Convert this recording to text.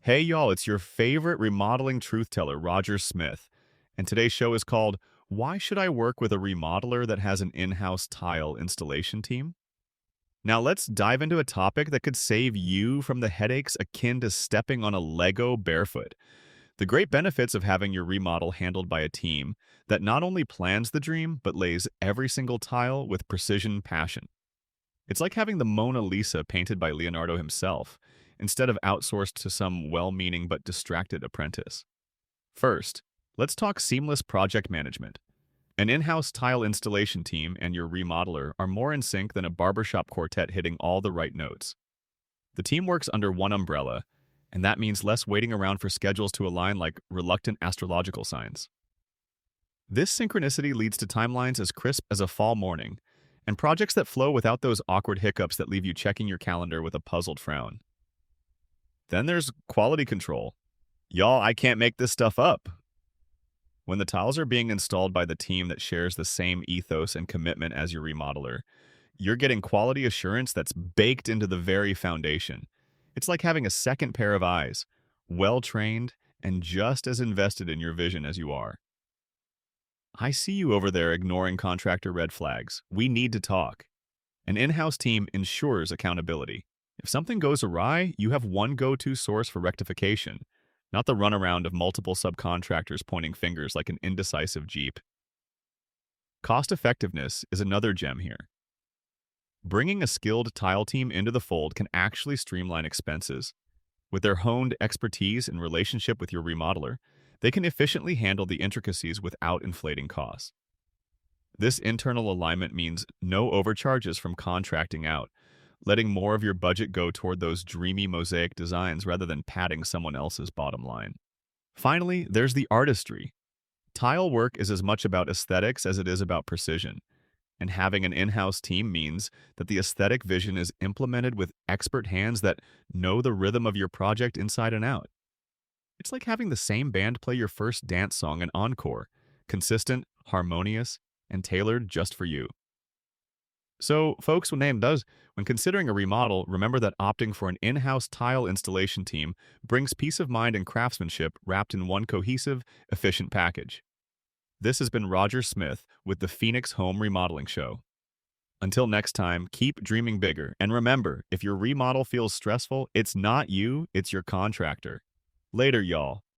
Hey y'all, it's your favorite remodeling truth teller, Roger Smith. And today's show is called Why Should I Work with a Remodeler That Has an In-House Tile Installation Team? Now let's dive into a topic that could save you from the headaches akin to stepping on a Lego barefoot. The great benefits of having your remodel handled by a team that not only plans the dream, but lays every single tile with precision passion. It's like having the Mona Lisa painted by Leonardo himself, instead of outsourced to some well-meaning but distracted apprentice. First, let's talk seamless project management. An in-house tile installation team and your remodeler are more in sync than a barbershop quartet hitting all the right notes. The team works under one umbrella, and that means less waiting around for schedules to align like reluctant astrological signs. This synchronicity leads to timelines as crisp as a fall morning, and projects that flow without those awkward hiccups that leave you checking your calendar with a puzzled frown. Then there's quality control. Y'all, I can't make this stuff up. When the tiles are being installed by the team that shares the same ethos and commitment as your remodeler, you're getting quality assurance that's baked into the very foundation. It's like having a second pair of eyes, well trained and just as invested in your vision as you are. I see you over there ignoring contractor red flags. We need to talk. An in-house team ensures accountability. If something goes awry, you have one go-to source for rectification, not the runaround of multiple subcontractors pointing fingers like an indecisive Jeep. Cost effectiveness is another gem here. Bringing a skilled tile team into the fold can actually streamline expenses. With their honed expertise and relationship with your remodeler, they can efficiently handle the intricacies without inflating costs. This internal alignment means no overcharges from contracting out, letting more of your budget go toward those dreamy mosaic designs rather than padding someone else's bottom line. Finally, there's the artistry. Tile work is as much about aesthetics as it is about precision, and having an in-house team means that the aesthetic vision is implemented with expert hands that know the rhythm of your project inside and out. It's like having the same band play your first dance song and encore, consistent, harmonious, and tailored just for you. So, folks, when considering a remodel, remember that opting for an in-house tile installation team brings peace of mind and craftsmanship wrapped in one cohesive, efficient package. This has been Roger Smith with the Phoenix Home Remodeling Show. Until next time, keep dreaming bigger, and remember, if your remodel feels stressful, it's not you, it's your contractor. Later, y'all.